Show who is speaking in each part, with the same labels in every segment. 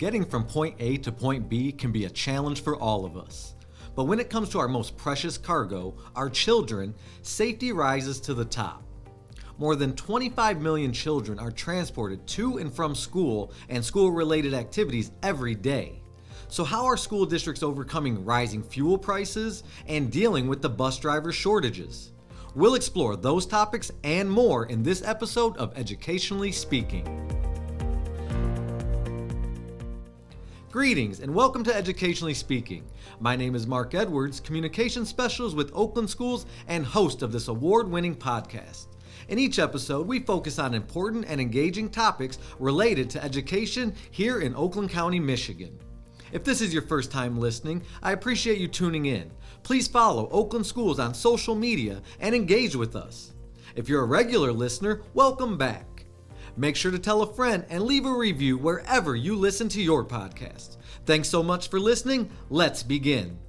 Speaker 1: Getting from point A to point B can be a challenge for all of us. But when it comes to our most precious cargo, our children, safety rises to the top. More than 25 million children are transported to and from school and school-related activities every day. So how are school districts overcoming rising fuel prices and dealing with the bus driver shortages? We'll explore those topics and more in this episode of Educationally Speaking. Greetings and welcome to Educationally Speaking. My name is Mark Edwards, Communications Specialist with Oakland Schools and host of this award-winning podcast. In each episode, we focus on important and engaging topics related to education here in Oakland County, Michigan. If this is your first time listening, I appreciate you tuning in. Please follow Oakland Schools on social media and engage with us. If you're a regular listener, welcome back. Make sure to tell a friend and leave a review wherever you listen to your podcast. Thanks so much for listening. Let's begin.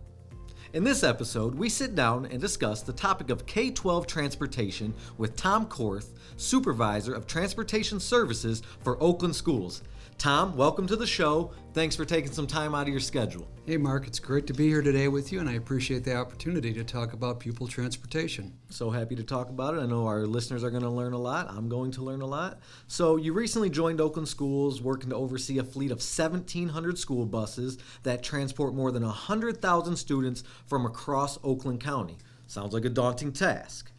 Speaker 1: In this episode, we sit down and discuss the topic of K-12 transportation with Tom Korth, Supervisor of Transportation Services for Oakland Schools. Tom, welcome to the show. Thanks for taking some time out of your schedule.
Speaker 2: Hey Mark, it's great to be here today with you, and I appreciate the opportunity to talk about pupil transportation.
Speaker 1: So happy to talk about it. I know our listeners are going to learn a lot. I'm going to learn a lot. So you recently joined Oakland Schools, working to oversee a fleet of 1,700 school buses that transport more than 100,000 students from across Oakland County. Sounds like a daunting task.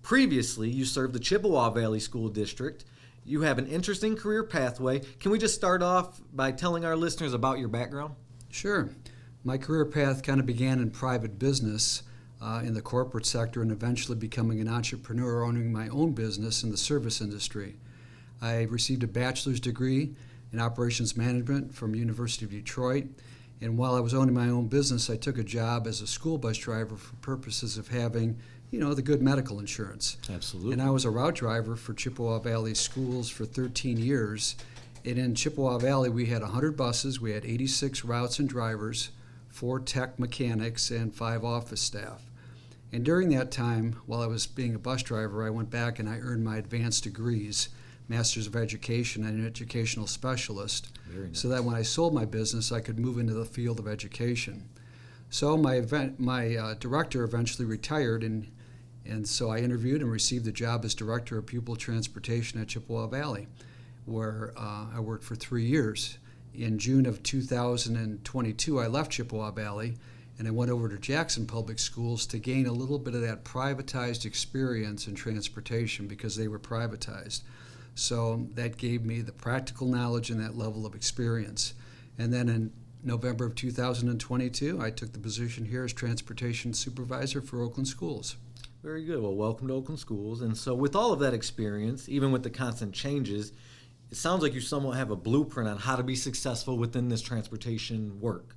Speaker 1: Previously, you served the Chippewa Valley School District. You have an interesting career pathway. Can we just start off by telling our listeners about your background?
Speaker 2: Sure. My career path kind of began in private business in the corporate sector and eventually becoming an entrepreneur owning my own business in the service industry. I received a bachelor's degree in operations management from University of Detroit, and while I was owning my own business, I took a job as a school bus driver for purposes of having the good medical insurance.
Speaker 1: Absolutely.
Speaker 2: And I was a route driver for Chippewa Valley Schools for 13 years. And in Chippewa Valley, we had 100 buses, we had 86 routes and drivers, 4 tech mechanics, and 5 office staff. And during that time, while I was being a bus driver, I went back and I earned my advanced degrees, Masters of Education and an educational specialist,
Speaker 1: Very nice.
Speaker 2: So that when I sold my business, I could move into the field of education. So my director eventually retired, and so I interviewed and received the job as Director of Pupil Transportation at Chippewa Valley, where I worked for 3 years. In June of 2022, I left Chippewa Valley and I went over to Jackson Public Schools to gain a little bit of that privatized experience in transportation because they were privatized. So that gave me the practical knowledge and that level of experience. And then in November of 2022, I took the position here as Transportation Supervisor for Oakland Schools.
Speaker 1: Very good. Well, welcome to Oakland Schools. And so with all of that experience, even with the constant changes, it sounds like you somewhat have a blueprint on how to be successful within this transportation work.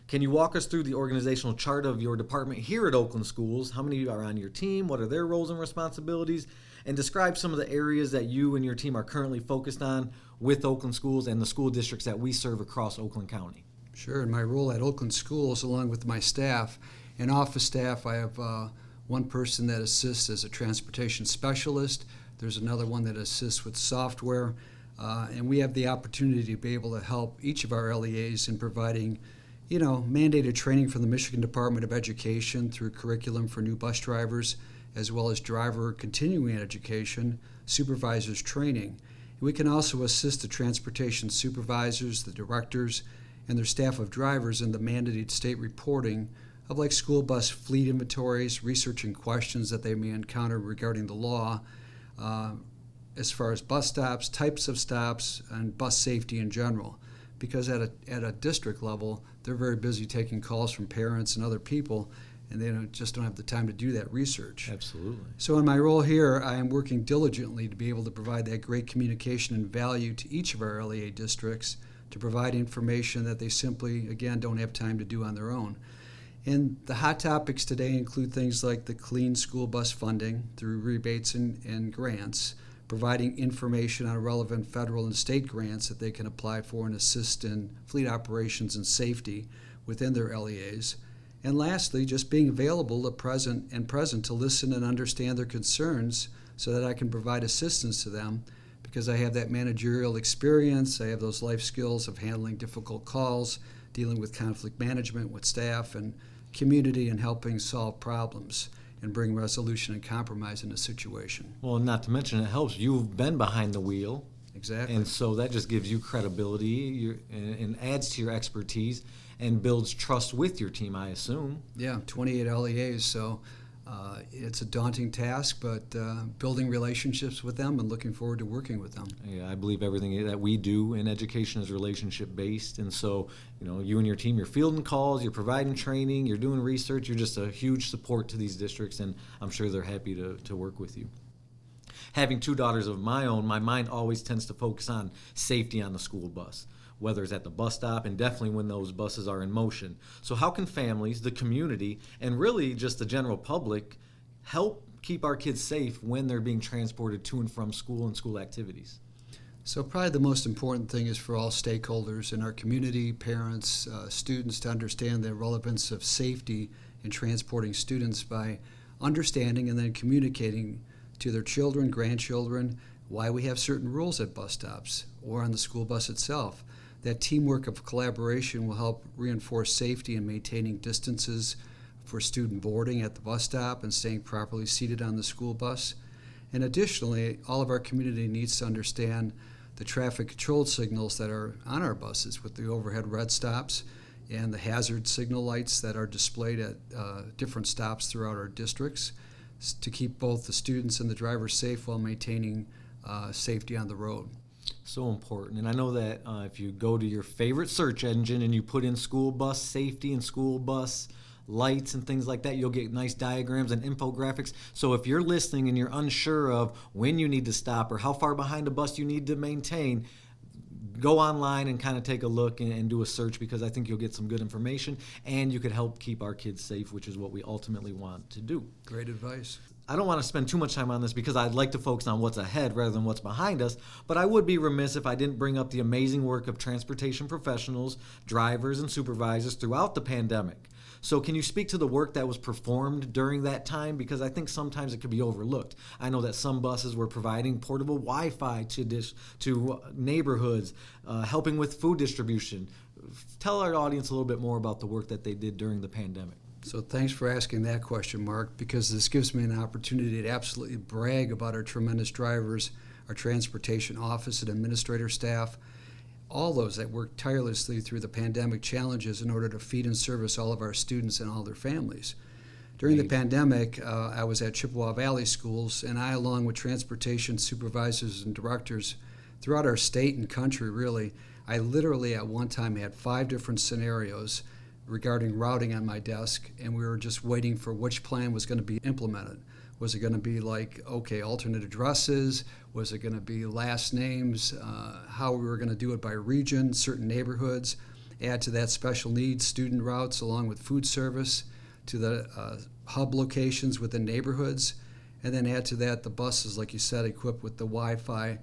Speaker 1: Can you walk us through the organizational chart of your department here at Oakland Schools? How many are on your team? What are their roles and responsibilities? And describe some of the areas that you and your team are currently focused on with Oakland Schools and the school districts that we serve across Oakland County.
Speaker 2: Sure. In my role at Oakland Schools, along with my staff and office staff, I have one person that assists as a transportation specialist. There's another one that assists with software. And we have the opportunity to be able to help each of our LEAs in providing, mandated training from the Michigan Department of Education through curriculum for new bus drivers, as well as driver continuing education, supervisors training. We can also assist the transportation supervisors, the directors, and their staff of drivers in the mandated state reporting of like school bus fleet inventories, researching questions that they may encounter regarding the law, as far as bus stops, types of stops, and bus safety in general. Because at a district level, they're very busy taking calls from parents and other people, and they just don't have the time to do that research.
Speaker 1: Absolutely.
Speaker 2: So in my role here, I am working diligently to be able to provide that great communication and value to each of our LEA districts to provide information that they simply, again, don't have time to do on their own. And the hot topics today include things like the clean school bus funding through rebates and grants, providing information on relevant federal and state grants that they can apply for and assist in fleet operations and safety within their LEAs. And lastly, just being available to present to listen and understand their concerns so that I can provide assistance to them, because I have that managerial experience. I have those life skills of handling difficult calls, dealing with conflict management with staff and community, and helping solve problems and bring resolution and compromise in a situation.
Speaker 1: Well, not to mention, it helps. You've been behind the wheel.
Speaker 2: Exactly.
Speaker 1: And so that just gives you credibility and adds to your expertise and builds trust with your team, I assume.
Speaker 2: Yeah, 28 LEAs, so it's a daunting task, but building relationships with them and looking forward to working with them.
Speaker 1: Yeah, I believe everything that we do in education is relationship-based, and so you and your team, you're fielding calls, you're providing training, you're doing research, you're just a huge support to these districts, and I'm sure they're happy to work with you. Having two daughters of my own, my mind always tends to focus on safety on the school bus, whether it's at the bus stop and definitely when those buses are in motion. So how can families, the community, and really just the general public help keep our kids safe when they're being transported to and from school and school activities?
Speaker 2: So probably the most important thing is for all stakeholders in our community, parents, students, to understand the relevance of safety in transporting students by understanding and then communicating to their children, grandchildren, why we have certain rules at bus stops or on the school bus itself. That teamwork of collaboration will help reinforce safety in maintaining distances for student boarding at the bus stop and staying properly seated on the school bus. And additionally, all of our community needs to understand the traffic control signals that are on our buses with the overhead red stops and the hazard signal lights that are displayed at different stops throughout our districts to keep both the students and the drivers safe while maintaining safety on the road.
Speaker 1: So important. And I know that if you go to your favorite search engine and you put in school bus safety and school bus lights and things like that, you'll get nice diagrams and infographics. So if you're listening and you're unsure of when you need to stop or how far behind a bus you need to maintain, go online and kind of take a look and do a search, because I think you'll get some good information and you could help keep our kids safe, which is what we ultimately want to do.
Speaker 2: Great advice.
Speaker 1: I don't want to spend too much time on this because I'd like to focus on what's ahead rather than what's behind us, but I would be remiss if I didn't bring up the amazing work of transportation professionals, drivers, and supervisors throughout the pandemic. So can you speak to the work that was performed during that time? Because I think sometimes it could be overlooked. I know that some buses were providing portable Wi-Fi to neighborhoods, helping with food distribution. Tell our audience a little bit more about the work that they did during the pandemic.
Speaker 2: So thanks for asking that question, Mark, because this gives me an opportunity to absolutely brag about our tremendous drivers, our transportation office and administrator staff, all those that worked tirelessly through the pandemic challenges in order to feed and service all of our students and all their families. During the pandemic, I was at Chippewa Valley Schools, and I, along with transportation supervisors and directors throughout our state and country, really, I literally at one time had 5 different scenarios regarding routing on my desk, and we were just waiting for which plan was going to be implemented. Was it going to be like, okay, alternate addresses? Was it going to be last names? How we were going to do it by region, certain neighborhoods? Add to that special needs student routes along with food service to the hub locations within neighborhoods. And then add to that the buses, like you said, equipped with the Wi-Fi,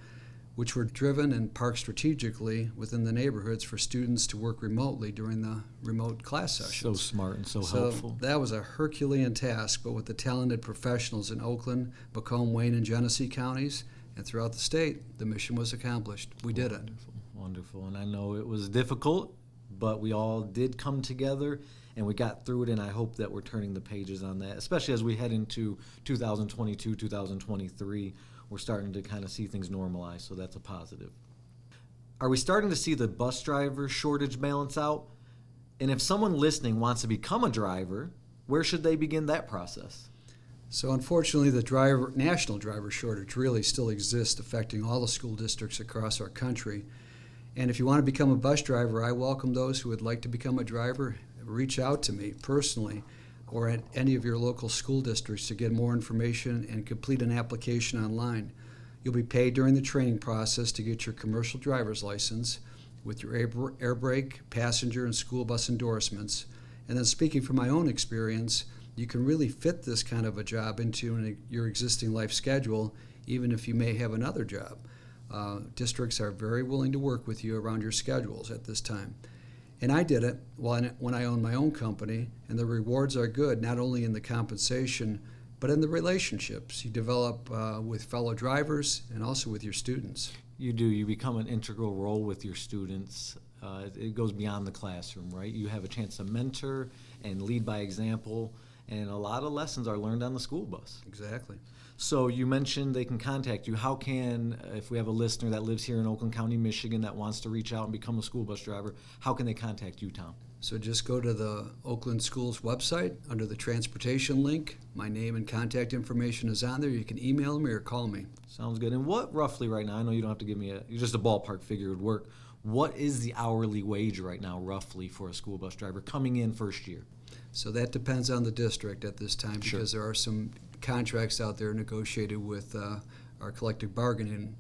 Speaker 2: which were driven and parked strategically within the neighborhoods for students to work remotely during the remote class sessions.
Speaker 1: So smart and so helpful.
Speaker 2: That was a Herculean task, but with the talented professionals in Oakland, Macomb, Wayne, and Genesee counties, and throughout the state, the mission was accomplished. We did it.
Speaker 1: Wonderful. And I know it was difficult, but we all did come together and we got through it, and I hope that we're turning the pages on that, especially as we head into 2022, 2023. We're starting to kind of see things normalize, so that's a positive. Are we starting to see the bus driver shortage balance out? And if someone listening wants to become a driver, where should they begin that process?
Speaker 2: So unfortunately, the national driver shortage really still exists, affecting all the school districts across our country. And if you want to become a bus driver, I welcome those who would like to become a driver. Reach out to me personally or at any of your local school districts to get more information and complete an application online. You'll be paid during the training process to get your commercial driver's license with your air brake, passenger, and school bus endorsements. And then speaking from my own experience, you can really fit this kind of a job into your existing life schedule, even if you may have another job. Districts are very willing to work with you around your schedules at this time. And I did it when I owned my own company, and the rewards are good, not only in the compensation but in the relationships you develop with fellow drivers and also with your students.
Speaker 1: You do. You become an integral role with your students. It goes beyond the classroom, right? You have a chance to mentor and lead by example, and a lot of lessons are learned on the school bus.
Speaker 2: Exactly.
Speaker 1: So you mentioned they can contact you. How can, if we have a listener that lives here in Oakland County, Michigan, that wants to reach out and become a school bus driver, how can they contact you, Tom?
Speaker 2: So just go to the Oakland Schools website under the transportation link. My name and contact information is on there. You can email me or call me.
Speaker 1: Sounds good. And what roughly right now, I know you don't have to give me just a ballpark figure would work. What is the hourly wage right now roughly for a school bus driver coming in first year?
Speaker 2: So that depends on the district at this time, because there are some contracts out there negotiated with our collective bargaining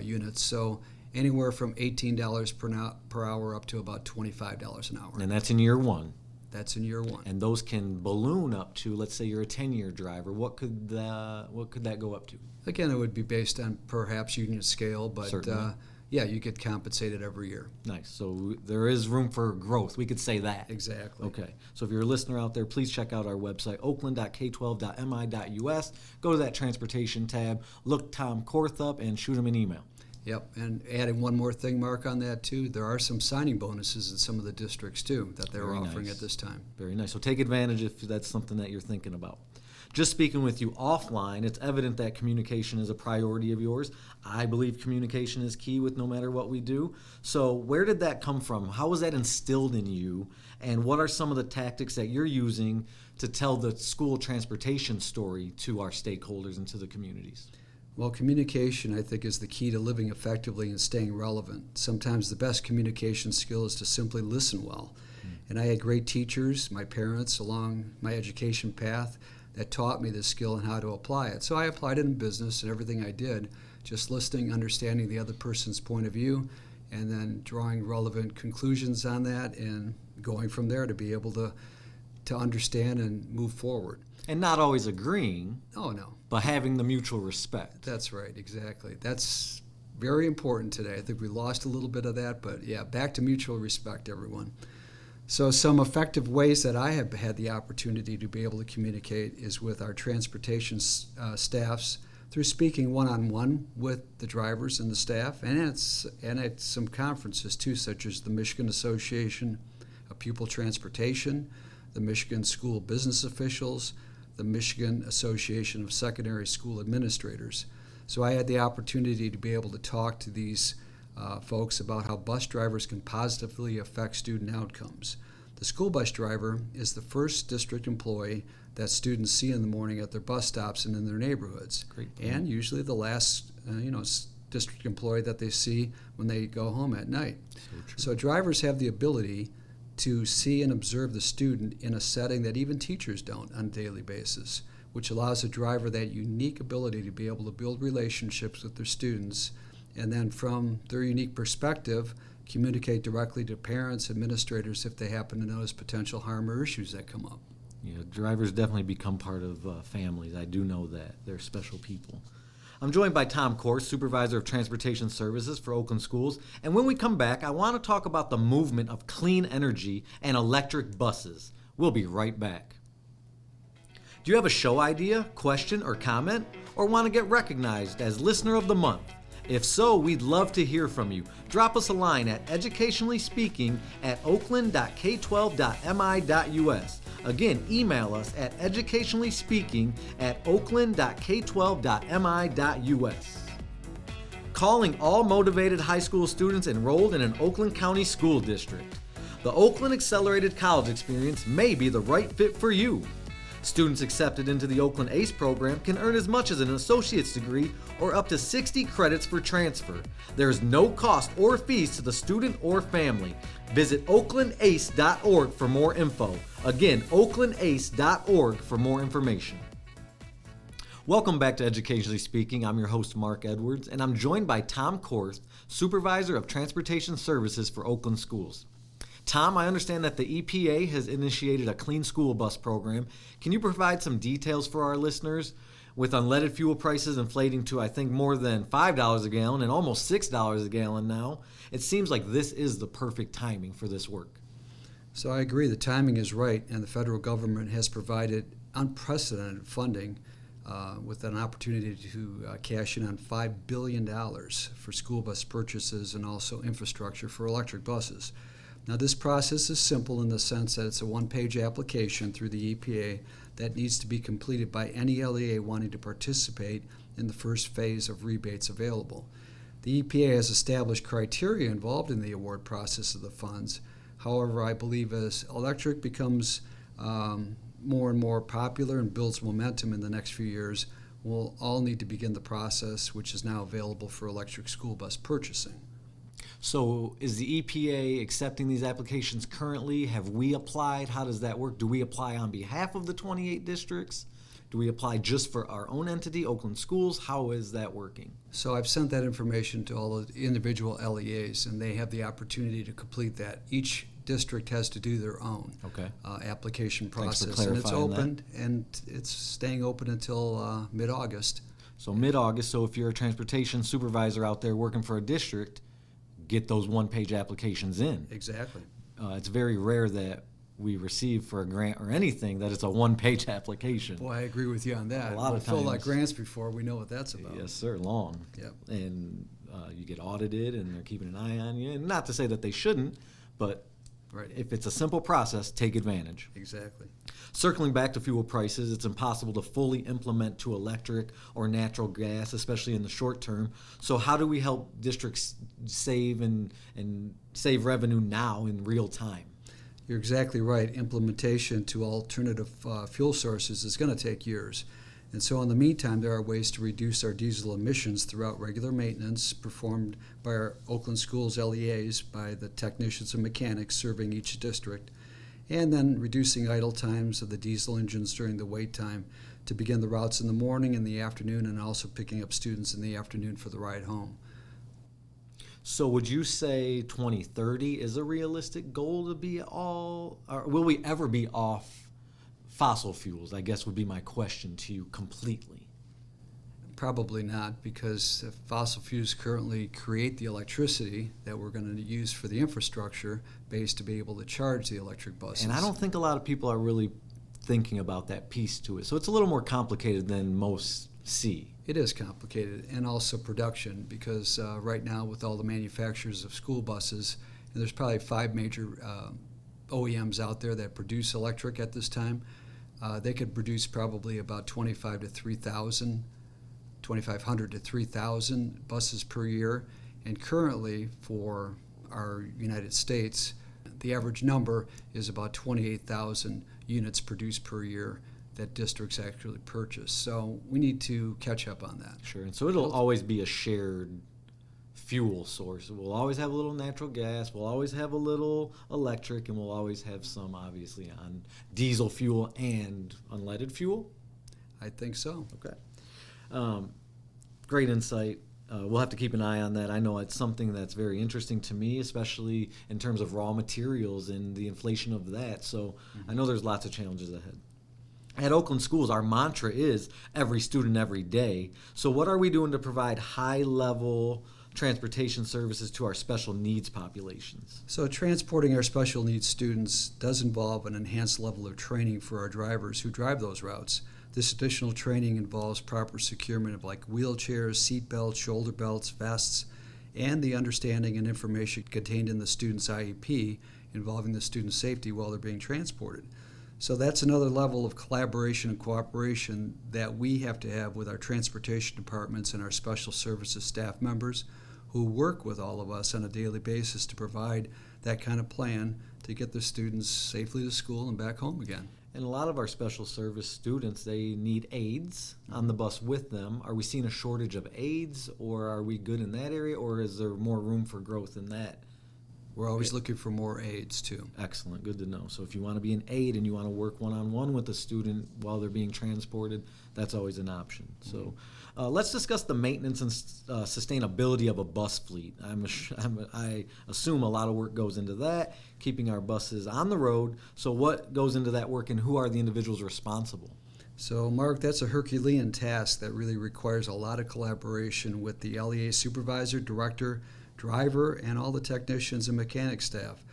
Speaker 2: units. So anywhere from $18 per hour up to about $25 an hour.
Speaker 1: And that's in year one.
Speaker 2: That's in year one.
Speaker 1: And those can balloon up to, let's say you're a 10-year driver. What could that go up to?
Speaker 2: Again, it would be based on perhaps union scale, but yeah, you get compensated every year.
Speaker 1: Nice. So there is room for growth. We could say that.
Speaker 2: Exactly.
Speaker 1: Okay. So if you're a listener out there, please check out our website, oakland.k12.mi.us. Go to that transportation tab, look Tom Korth up, and shoot him an email.
Speaker 2: Yep. And adding one more thing, Mark, on that too, there are some signing bonuses in some of the districts too that they're offering at this time.
Speaker 1: Very nice. So take advantage if that's something that you're thinking about. Just speaking with you offline, it's evident that communication is a priority of yours. I believe communication is key with no matter what we do. So where did that come from? How was that instilled in you? And what are some of the tactics that you're using to tell the school transportation story to our stakeholders and to the communities?
Speaker 2: Well, communication, I think, is the key to living effectively and staying relevant. Sometimes the best communication skill is to simply listen well. And I had great teachers, my parents, along my education path, that taught me this skill and how to apply it. So I applied it in business and everything I did, just listening, understanding the other person's point of view, and then drawing relevant conclusions on that and going from there to be able to understand and move forward.
Speaker 1: And not always agreeing.
Speaker 2: Oh, no.
Speaker 1: But having the mutual respect.
Speaker 2: That's right, exactly. That's very important today. I think we lost a little bit of that, but yeah, back to mutual respect, everyone. So some effective ways that I have had the opportunity to be able to communicate is with our transportation staffs through speaking one-on-one with the drivers and the staff, and at some conferences too, such as the Michigan Association of Pupil Transportation, the Michigan School Business Officials, the Michigan Association of Secondary School Administrators. So I had the opportunity to be able to talk to these folks about how bus drivers can positively affect student outcomes. The school bus driver is the first district employee that students see in the morning at their bus stops and in their neighborhoods, and usually the last district employee that they see when they go home at night. So drivers have the ability to see and observe the student in a setting that even teachers don't on a daily basis, which allows a driver that unique ability to be able to build relationships with their students, and then from their unique perspective, communicate directly to parents, administrators, if they happen to notice potential harm or issues that come up.
Speaker 1: Yeah, drivers definitely become part of families. I do know that. They're special people. I'm joined by Tom Korth, Supervisor of Transportation Services for Oakland Schools. And when we come back, I want to talk about the movement of clean energy and electric buses. We'll be right back. Do you have a show idea, question, or comment? Or want to get recognized as Listener of the Month? If so, we'd love to hear from you. Drop us a line at educationallyspeaking@oakland.k12.mi.us. Again, email us at educationallyspeaking@oakland.k12.mi.us. Calling all motivated high school students enrolled in an Oakland County school district. The Oakland Accelerated College Experience may be the right fit for you. Students accepted into the Oakland ACE program can earn as much as an associate's degree or up to 60 credits for transfer. There is no cost or fees to the student or family. Visit oaklandace.org for more info. Again, oaklandace.org for more information. Welcome back to Educationally Speaking. I'm your host, Mark Edwards, and I'm joined by Tom Korth, Supervisor of Transportation Services for Oakland Schools. Tom, I understand that the EPA has initiated a clean school bus program. Can you provide some details for our listeners? With unleaded fuel prices inflating to, I think, more than $5 a gallon and almost $6 a gallon now, it seems like this is the perfect timing for this work.
Speaker 2: So I agree, the timing is right, and the federal government has provided unprecedented funding with an opportunity to cash in on $5 billion for school bus purchases and also infrastructure for electric buses. Now, this process is simple in the sense that it's a one-page application through the EPA that needs to be completed by any LEA wanting to participate in the first phase of rebates available. The EPA has established criteria involved in the award process of the funds. However, I believe as electric becomes more and more popular and builds momentum in the next few years, we'll all need to begin the process, which is now available for electric school bus purchasing.
Speaker 1: So is the EPA accepting these applications currently? Have we applied? How does that work? Do we apply on behalf of the 28 districts? Do we apply just for our own entity, Oakland Schools? How is that working?
Speaker 2: So I've sent that information to all the individual LEAs, and they have the opportunity to complete that. Each district has to do their own application process, and it's open, and it's staying open until mid-August.
Speaker 1: So mid-August, so if you're a transportation supervisor out there working for a district, get those one-page applications in.
Speaker 2: Exactly.
Speaker 1: It's very rare that we receive for a grant or anything that it's a one-page application.
Speaker 2: Boy, I agree with you on that.
Speaker 1: A lot of times.
Speaker 2: We've filled out grants before. We know what that's about.
Speaker 1: Yes, sir, long.
Speaker 2: Yep.
Speaker 1: And you get audited, and they're keeping an eye on you. And not to say that they shouldn't, but if it's a simple process, take advantage.
Speaker 2: Exactly.
Speaker 1: Circling back to fuel prices, it's impossible to fully implement to electric or natural gas, especially in the short term. So how do we help districts save and save revenue now in real time?
Speaker 2: You're exactly right. Implementation to alternative fuel sources is going to take years. And so in the meantime, there are ways to reduce our diesel emissions throughout regular maintenance performed by our Oakland Schools LEAs, by the technicians and mechanics serving each district, and then reducing idle times of the diesel engines during the wait time to begin the routes in the morning and the afternoon, and also picking up students in the afternoon for the ride home.
Speaker 1: So would you say 2030 is a realistic goal to be all, or will we ever be off fossil fuels, I guess would be my question to you completely?
Speaker 2: Probably not, because fossil fuels currently create the electricity that we're going to use for the infrastructure base to be able to charge the electric buses.
Speaker 1: And I don't think a lot of people are really thinking about that piece to it. So it's a little more complicated than most see.
Speaker 2: It is complicated, and also production, because right now with all the manufacturers of school buses, and there's probably 5 major OEMs out there that produce electric at this time. They could produce probably about 2,500 to 3,000 buses per year, and currently for our United States, the average number is about 28,000 units produced per year that districts actually purchase. So we need to catch up on that.
Speaker 1: Sure, and so it'll always be a shared fuel source. We'll always have a little natural gas, we'll always have a little electric, and we'll always have some, obviously, on diesel fuel and unleaded fuel?
Speaker 2: I think so.
Speaker 1: Okay. Great insight. We'll have to keep an eye on that. I know it's something that's very interesting to me, especially in terms of raw materials and the inflation of that. So I know there's lots of challenges ahead. At Oakland Schools, our mantra is every student, every day. So what are we doing to provide high-level transportation services to our special needs populations?
Speaker 2: So transporting our special needs students does involve an enhanced level of training for our drivers who drive those routes. This additional training involves proper securement of like wheelchairs, seat belts, shoulder belts, vests, and the understanding and information contained in the student's IEP involving the student's safety while they're being transported. So that's another level of collaboration and cooperation that we have to have with our transportation departments and our special services staff members who work with all of us on a daily basis to provide that kind of plan to get the students safely to school and back home again.
Speaker 1: And a lot of our special service students, they need aides on the bus with them. Are we seeing a shortage of aides, or are we good in that area, or is there more room for growth in that?
Speaker 2: We're always looking for more aides, too.
Speaker 1: Excellent. Good to know. So if you want to be an aide and you want to work one-on-one with a student while they're being transported, that's always an option. So let's discuss the maintenance and sustainability of a bus fleet. I assume a lot of work goes into that, keeping our buses on the road. So what goes into that work, and who are the individuals responsible?
Speaker 2: So, Mark, that's a Herculean task that really requires a lot of collaboration with the LEA supervisor, director, driver, and all the technicians and mechanic staff.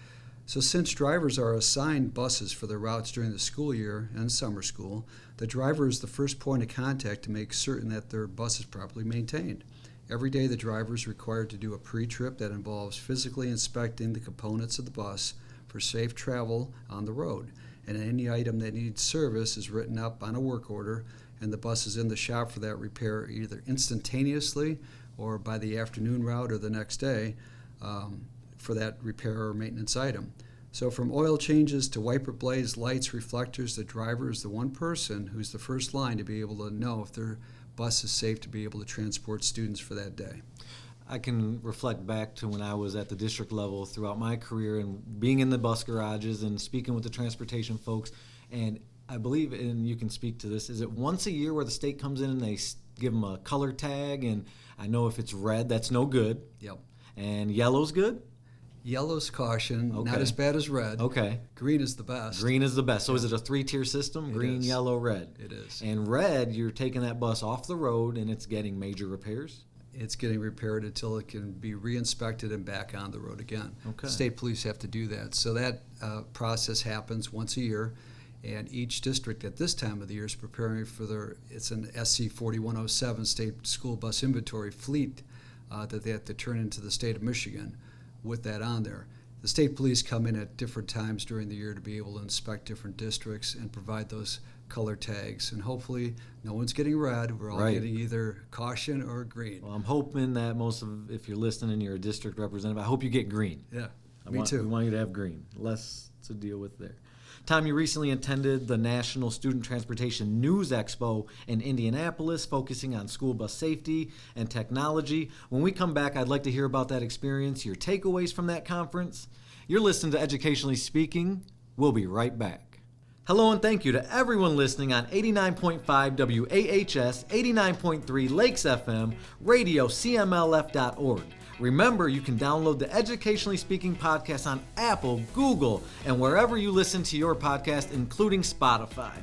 Speaker 2: So since drivers are assigned buses for their routes during the school year and summer school, The driver is the first point of contact to make certain that their bus is properly maintained. Every day, the driver is required to do a pre-trip that involves physically inspecting the components of the bus for safe travel on the road. And any item that needs service is written up on a work order, and the bus is in the shop for that repair either instantaneously or by the afternoon route or the next day for that repair or maintenance item. So from oil changes to wiper blades, lights, reflectors, the driver is the one person who's the first line to be able to know if their bus is safe to be able to transport students for that day.
Speaker 1: I can reflect back to when I was at the district level throughout my career and being in the bus garages and speaking with the transportation folks. And I believe, and you can speak to this, is it once a year where the state comes in and they give them a color tag? And I know if it's red, that's no good.
Speaker 2: Yep.
Speaker 1: And yellow's good?
Speaker 2: Yellow's caution,
Speaker 1: Okay.
Speaker 2: not as bad as red.
Speaker 1: Okay.
Speaker 2: Green is the best.
Speaker 1: Green is the best. So is it a 3-tier system? Green,
Speaker 2: is.
Speaker 1: yellow, red?
Speaker 2: It is.
Speaker 1: And red, you're taking that bus off the road and it's getting major repairs?
Speaker 2: It's getting repaired until it can be re-inspected and back on the road again.
Speaker 1: Okay.
Speaker 2: State police have to do that. So that process happens once a year, and each district at this time of the year is preparing for it's an SC 4107 state school bus inventory fleet that they have to turn into the state of Michigan with that on there. The state police come in at different times during the year to be able to inspect different districts and provide those color tags, and hopefully no one's getting red. We're all
Speaker 1: Right.
Speaker 2: getting either caution or green.
Speaker 1: Well, I'm hoping that if you're listening and you're a district representative, I hope you get green.
Speaker 2: Yeah,
Speaker 1: We want you to have green. Less to deal with there. Tom, you recently attended the National Student Transportation News Expo in Indianapolis, focusing on school bus safety and technology. When we come back, I'd like to hear about that experience, your takeaways from that conference. You're listening to Educationally Speaking. We'll be right back. Hello and thank you to everyone listening on 89.5 WAHS, 89.3 Lakes FM, radio CMLF.org. Remember, you can download the Educationally Speaking podcast on Apple, Google, and wherever you listen to your podcast, including Spotify.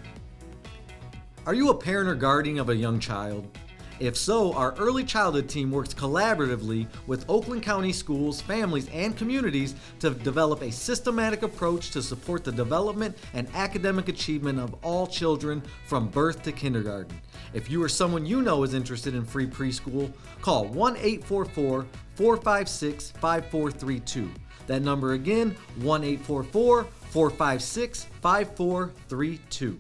Speaker 1: Are you a parent or guardian of a young child? If so, our early childhood team works collaboratively with Oakland County schools, families, and communities to develop a systematic approach to support the development and academic achievement of all children from birth to kindergarten. If you or someone you know is interested in free preschool, call 1-844-456-5432. That number again, 1-844-456-5432.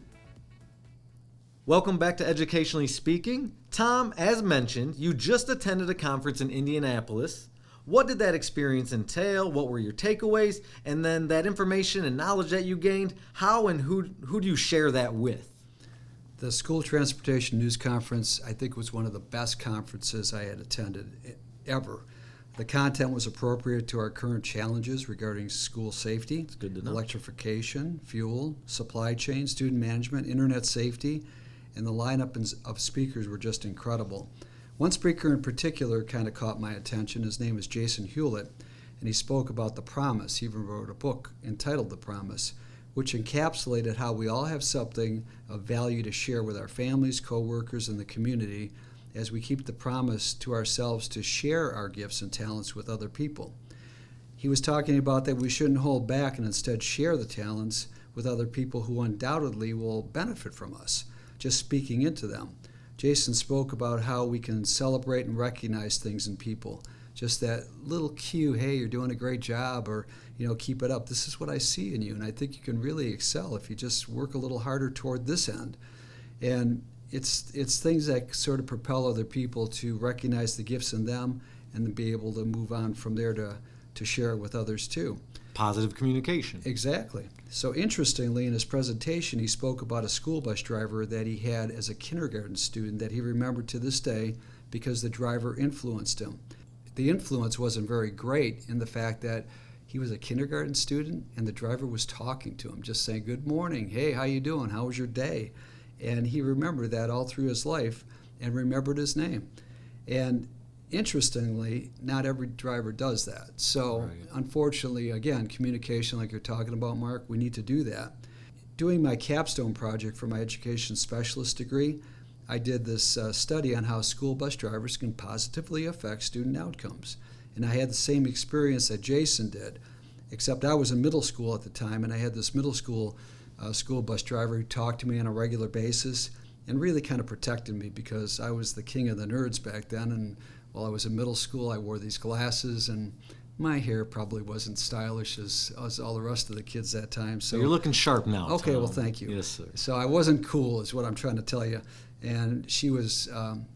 Speaker 1: Welcome back to Educationally Speaking. Tom, as mentioned, you just attended a conference in Indianapolis. What did that experience entail? What were your takeaways? And then that information and knowledge that you gained, how and who do you share that with?
Speaker 2: The School Transportation News Conference, I think, was one of the best conferences I had attended ever. The content was appropriate to our current challenges regarding school safety,
Speaker 1: It's good to know.
Speaker 2: electrification, fuel, supply chain, student management, internet safety, and the lineup of speakers were just incredible. One speaker in particular kind of caught my attention. His name is Jason Hewlett, and he spoke about the promise. He even wrote a book entitled The Promise, which encapsulated how we all have something of value to share with our families, co-workers, and the community as we keep the promise to ourselves to share our gifts and talents with other people. He was talking about that we shouldn't hold back and instead share the talents with other people who undoubtedly will benefit from us, just speaking into them. Jason spoke about how we can celebrate and recognize things in people. Just that little cue, hey, you're doing a great job, or, keep it up. This is what I see in you, and I think you can really excel if you just work a little harder toward this end. And it's things that sort of propel other people to recognize the gifts in them and then be able to move on from there to share it with others too.
Speaker 1: Positive communication.
Speaker 2: Exactly. So interestingly, in his presentation, he spoke about a school bus driver that he had as a kindergarten student that he remembered to this day because the driver influenced him. The influence wasn't very great in the fact that he was a kindergarten student and the driver was talking to him, just saying, good morning, hey, how you doing, how was your day? And he remembered that all through his life and remembered his name. And interestingly, not every driver does that. So
Speaker 1: Right.
Speaker 2: Unfortunately, again, communication like you're talking about, Mark, we need to do that. Doing my capstone project for my education specialist degree, I did this study on how school bus drivers can positively affect student outcomes. And I had the same experience that Jason did, except I was in middle school at the time, and I had this middle school a school bus driver who talked to me on a regular basis and really kind of protected me because I was the king of the nerds back then. And while I was in middle school, I wore these glasses, and my hair probably wasn't stylish as all the rest of the kids that time. So
Speaker 1: you're looking sharp now.
Speaker 2: Okay,
Speaker 1: Tom.
Speaker 2: well, thank you.
Speaker 1: Yes, sir.
Speaker 2: So I wasn't cool, is what I'm trying to tell you. And she was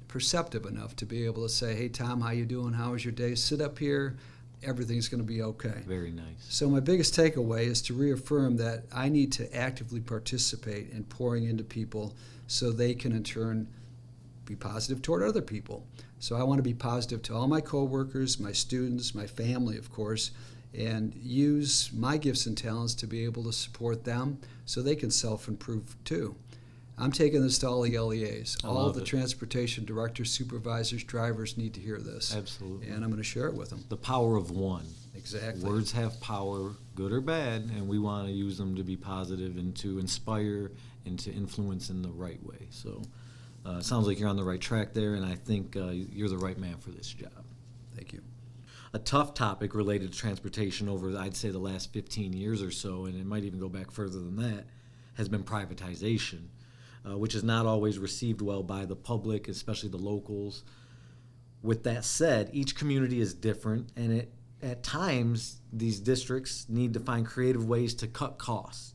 Speaker 2: perceptive enough to be able to say, "Hey, Tom, how you doing? How was your day? Sit up here. Everything's going to be okay."
Speaker 1: Very nice.
Speaker 2: So my biggest takeaway is to reaffirm that I need to actively participate in pouring into people so they can in turn be positive toward other people. So I want to be positive to all my coworkers, my students, my family, of course, and use my gifts and talents to be able to support them so they can self-improve too. I'm taking this to all the LEAs. All the transportation directors, supervisors, drivers need to hear this.
Speaker 1: Absolutely.
Speaker 2: And I'm going to share it with them.
Speaker 1: The power of one.
Speaker 2: Exactly.
Speaker 1: Words have power, good or bad, and we want to use them to be positive and to inspire and to influence in the right way. So it sounds like you're on the right track there, and I think you're the right man for this job.
Speaker 2: Thank you.
Speaker 1: A tough topic related to transportation over, I'd say, the last 15 years or so, and it might even go back further than that, has been privatization, which is not always received well by the public, especially the locals. With that said, each community is different, and at times these districts need to find creative ways to cut costs.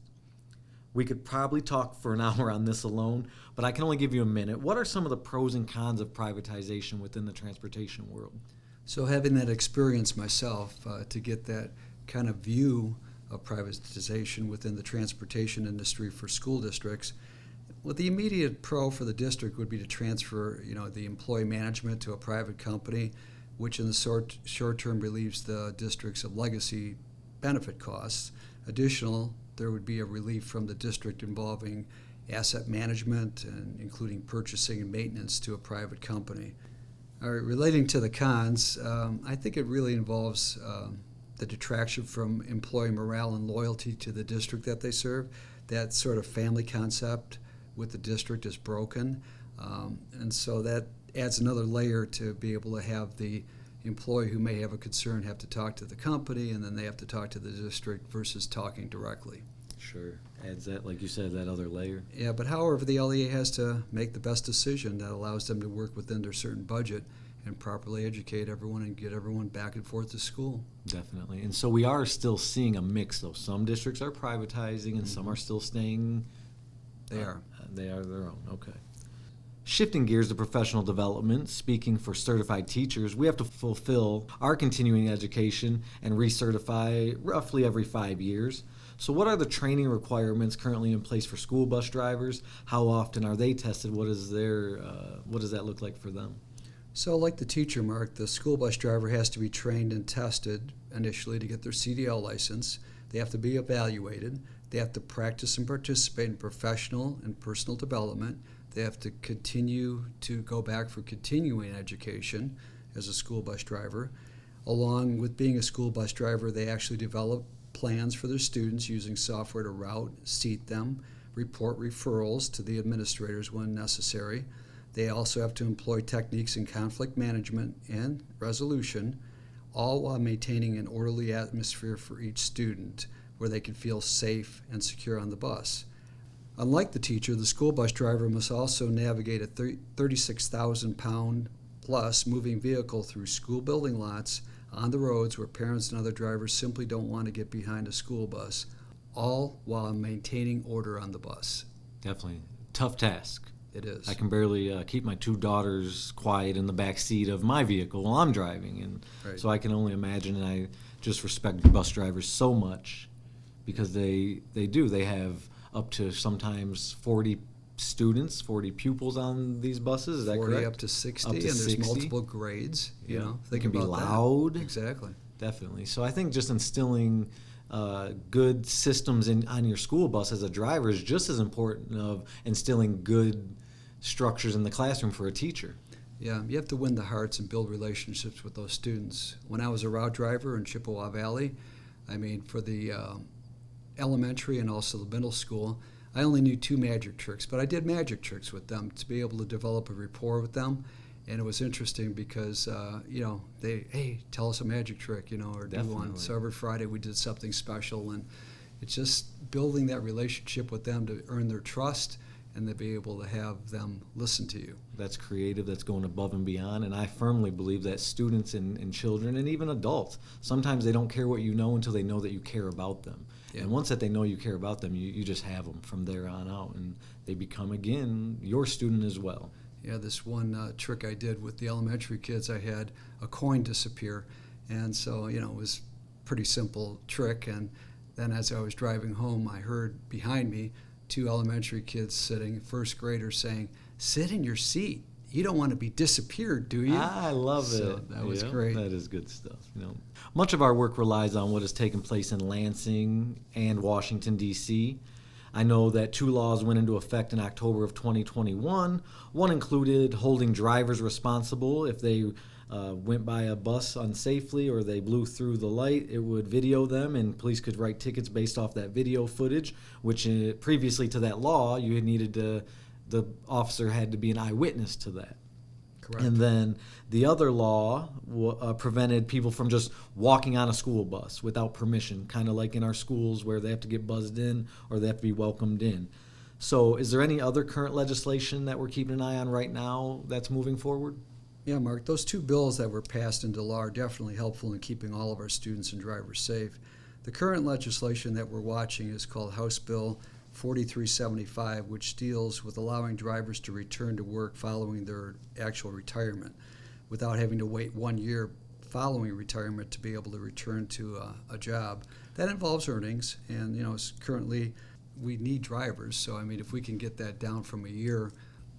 Speaker 1: We could probably talk for an hour on this alone, but I can only give you a minute. What are some of the pros and cons of privatization within the transportation world?
Speaker 2: So having that experience myself to get that kind of view of privatization within the transportation industry for school districts, well, the immediate pro for the district would be to transfer, the employee management to a private company, which in the short term relieves the districts of legacy benefit costs. There would be a relief from the district involving asset management and including purchasing and maintenance to a private company. All right, relating to the cons, I think it really involves the detraction from employee morale and loyalty to the district that they serve. That sort of family concept with the district is broken, and so that adds another layer to be able to have the employee who may have a concern have to talk to the company, and then they have to talk to the district versus talking directly.
Speaker 1: Sure. Adds that, like you said, that other layer.
Speaker 2: Yeah, but however, the LEA has to make the best decision that allows them to work within their certain budget and properly educate everyone and get everyone back and forth to school.
Speaker 1: Definitely. And so we are still seeing a mix, though. Some districts are privatizing and some are still staying.
Speaker 2: They are
Speaker 1: their own. Okay. Shifting gears to professional development, speaking for certified teachers, we have to fulfill our continuing education and recertify roughly every 5 years. So what are the training requirements currently in place for school bus drivers? How often are they tested? What does that look like for them?
Speaker 2: So like the teacher, Mark, the school bus driver has to be trained and tested initially to get their CDL license. They have to be evaluated. They have to practice and participate in professional and personal development. They have to continue to go back for continuing education as a school bus driver. Along with being a school bus driver, they actually develop plans for their students using software to route, seat them, report referrals to the administrators when necessary. They also have to employ techniques in conflict management and resolution, all while maintaining an orderly atmosphere for each student where they can feel safe and secure on the bus. Unlike the teacher, the school bus driver must also navigate a 36,000-pound plus moving vehicle through school building lots on the roads where parents and other drivers simply don't want to get behind a school bus, all while maintaining order on the bus.
Speaker 1: Definitely. Tough task.
Speaker 2: It is.
Speaker 1: I can barely keep my two daughters quiet in the back seat of my vehicle while I'm driving, and
Speaker 2: Right.
Speaker 1: So I can only imagine, and I just respect bus drivers so much because they have up to sometimes 40 students, 40 pupils on these buses. Is that
Speaker 2: 40
Speaker 1: correct?
Speaker 2: up to 60,
Speaker 1: Up to
Speaker 2: and there's
Speaker 1: 60.
Speaker 2: multiple grades.
Speaker 1: They can be
Speaker 2: about that.
Speaker 1: loud.
Speaker 2: Exactly.
Speaker 1: Definitely. So I think just instilling good systems on your school bus as a driver is just as important of instilling good structures in the classroom for a teacher.
Speaker 2: Yeah, you have to win the hearts and build relationships with those students. When I was a route driver in Chippewa Valley, for the elementary and also the middle school, I only knew 2 magic tricks, but I did magic tricks with them to be able to develop a rapport with them. And it was interesting because, hey, tell us a magic trick, or do
Speaker 1: Definitely.
Speaker 2: one. So every Friday we did something special, and It's just building that relationship with them to earn their trust and to be able to have them listen to you.
Speaker 1: That's creative, that's going above and beyond, and I firmly believe that students and children and even adults, sometimes they don't care what you know until they know that you care about them. Yeah. And once that they know you care about them, you just have them from there on out, and they become, again, your student as well.
Speaker 2: Yeah, this one trick I did with the elementary kids, I had a coin disappear, and so, it was a pretty simple trick, and then as I was driving home, I heard behind me 2 elementary kids sitting, first graders, saying, "Sit in your seat. You don't want to be disappeared, do you?"
Speaker 1: I love
Speaker 2: so
Speaker 1: it.
Speaker 2: That was great.
Speaker 1: That is good stuff. Much of our work relies on what has taken place in Lansing and Washington, D.C. I know that 2 laws went into effect in October of 2021. One included holding drivers responsible if they went by a bus unsafely or they blew through the light. It would video them, and police could write tickets based off that video footage, which previously to that law, you needed the officer had to be an eyewitness to that.
Speaker 2: Correct.
Speaker 1: And then the other law prevented people from just walking on a school bus without permission, kind of like in our schools where they have to get buzzed in or they have to be welcomed in. So is there any other current legislation that we're keeping an eye on right now that's moving forward?
Speaker 2: Yeah, Mark, those 2 bills that were passed into law are definitely helpful in keeping all of our students and drivers safe. The current legislation that we're watching is called House Bill 4375, which deals with allowing drivers to return to work following their actual retirement without having to wait 1 year following retirement to be able to return to a job. That involves earnings, and currently we need drivers, so if we can get that down from a year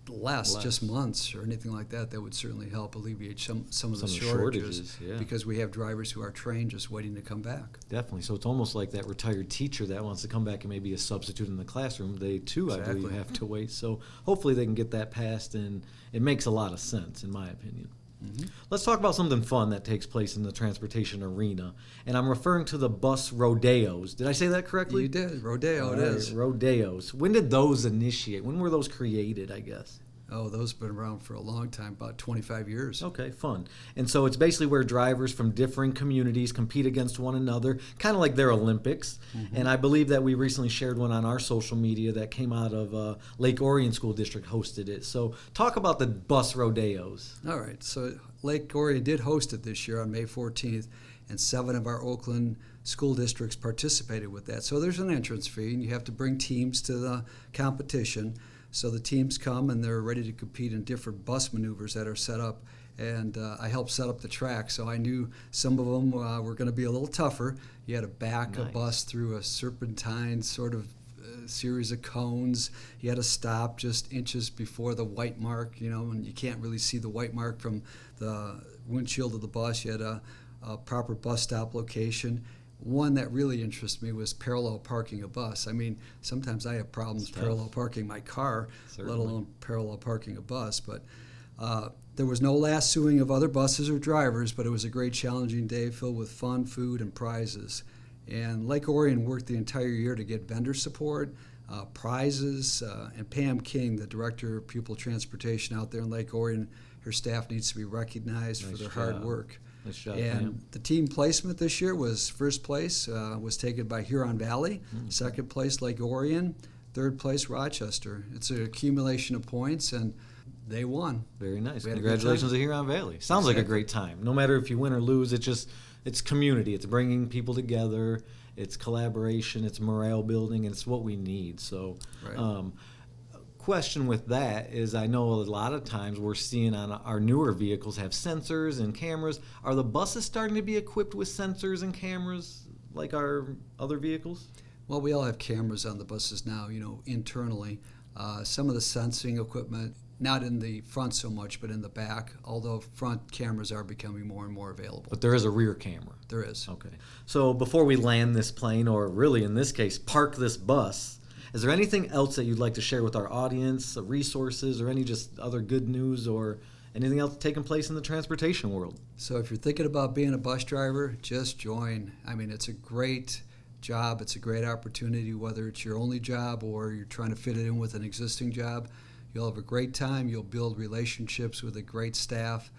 Speaker 2: less, just months or anything like that, that would certainly help alleviate some of the shortages,
Speaker 1: yeah.
Speaker 2: Because we have drivers who are trained just waiting to come back.
Speaker 1: Definitely. So it's almost like that retired teacher that wants to come back and maybe a substitute in the classroom. They too, exactly. I believe, have to wait. So hopefully they can get that passed, and it makes a lot of sense in my opinion. Mm-hmm. Let's talk about something fun that takes place in the transportation arena, and I'm referring to the bus rodeos. Did I say that correctly?
Speaker 2: You did. Rodeo, it is.
Speaker 1: Rodeos. When did those initiate? When were those created, I guess?
Speaker 2: Oh, those have been around for a long time, about 25 years.
Speaker 1: Okay, fun. And so it's basically where drivers from differing communities compete against one another, kind of like their Olympics. Mm-hmm. And I believe that we recently shared one on our social media that came out of Lake Orion School District hosted it. So talk about the bus rodeos.
Speaker 2: All right. So Lake Orion did host it this year on May 14th, and 7 of our Oakland school districts participated with that. So there's an entrance fee, and you have to bring teams to the competition. So the teams come and they're ready to compete in different bus maneuvers that are set up. And I helped set up the track, so I knew some of them were going to be a little tougher. You had to back a bus through a serpentine sort of series of cones. You had to stop just inches before the white mark, and you can't really see the white mark from the windshield of the bus. You had a proper bus stop location. One that really interested me was parallel parking a bus. Sometimes I have problems parallel parking my car, let alone parallel parking a bus. But there was no lassoing of other buses or drivers, but it was a great challenging day filled with fun, food, and prizes. And Lake Orion worked the entire year to get vendor support, prizes, and Pam King, the Director of Pupil Transportation out there in Lake Orion, her staff needs to be recognized for their hard work.
Speaker 1: Nice job,
Speaker 2: and
Speaker 1: Pam.
Speaker 2: The team placement this year was first place was taken by Huron Valley, second place Lake Orion, third place Rochester. It's an accumulation of points, and they won.
Speaker 1: Very nice. Congratulations to Huron Valley. Sounds like a great time. No matter if you win or lose, it's community. It's bringing people together. It's collaboration. It's morale building, and it's what we need. So.
Speaker 2: Right.
Speaker 1: Question with that is, I know a lot of times we're seeing on our newer vehicles have sensors and cameras. Are the buses starting to be equipped with sensors and cameras like our other vehicles?
Speaker 2: Well, we all have cameras on the buses now, internally. Some of the sensing equipment, not in the front so much, but in the back, although front cameras are becoming more and more available.
Speaker 1: But there is a rear camera?
Speaker 2: There is.
Speaker 1: Okay. So before we land this plane, or really in this case, park this bus, is there anything else that you'd like to share with our audience, resources, or any just other good news or anything else taking place in the transportation world?
Speaker 2: So if you're thinking about being a bus driver, just join. It's a great job. It's a great opportunity, whether it's your only job or you're trying to fit it in with an existing job. You'll have a great time. You'll build relationships with a great staff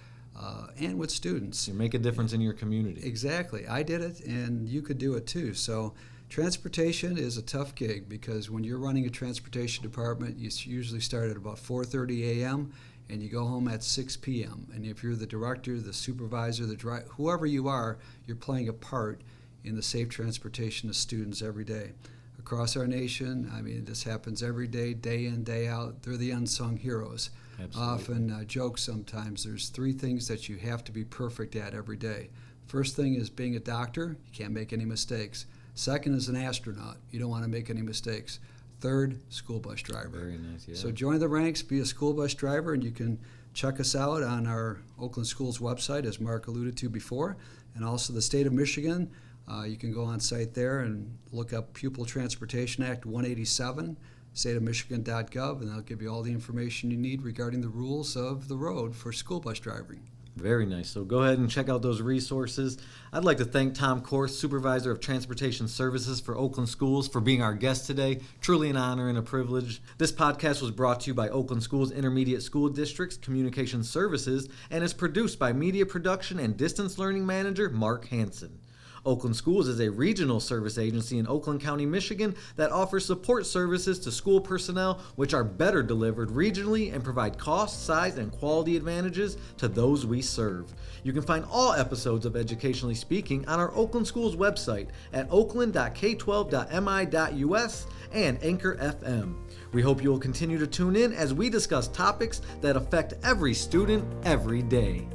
Speaker 2: and with students.
Speaker 1: You make a difference in your community.
Speaker 2: Exactly. I did it, and you could do it too. So Transportation is a tough gig because when you're running a transportation department, you usually start at about 4:30 a.m. and you go home at 6 p.m. And if you're the director, the supervisor, whoever you are, you're playing a part in the safe transportation of students every day. Across our nation, I mean, this happens every day, day in, day out. They're the unsung heroes.
Speaker 1: Absolutely.
Speaker 2: Often joke sometimes. There's 3 things that you have to be perfect at every day. First thing is being a doctor. You can't make any mistakes. Second is an astronaut. You don't want to make any mistakes. Third, school bus driver.
Speaker 1: Very nice, yeah.
Speaker 2: So join the ranks, be a school bus driver, and you can check us out on our Oakland Schools website, as Mark alluded to before, and also the state of Michigan. You can go on site there and look up Pupil Transportation Act 187, stateofmichigan.gov, and that'll give you all the information you need regarding the rules of the road for school bus driving.
Speaker 1: Very nice. So go ahead and check out those resources. I'd like to thank Tom Korth, Supervisor of Transportation Services for Oakland Schools, for being our guest today. Truly an honor and a privilege. This podcast was brought to you by Oakland Schools Intermediate School District's Communication Services and is produced by Media Production and Distance Learning Manager Mark Hansen. Oakland Schools is a regional service agency in Oakland County, Michigan that offers support services to school personnel which are better delivered regionally and provide cost, size, and quality advantages to those we serve. You can find all episodes of Educationally Speaking on our Oakland Schools website at oakland.k12.mi.us and Anchor FM. We hope you will continue to tune in as we discuss topics that affect every student every day.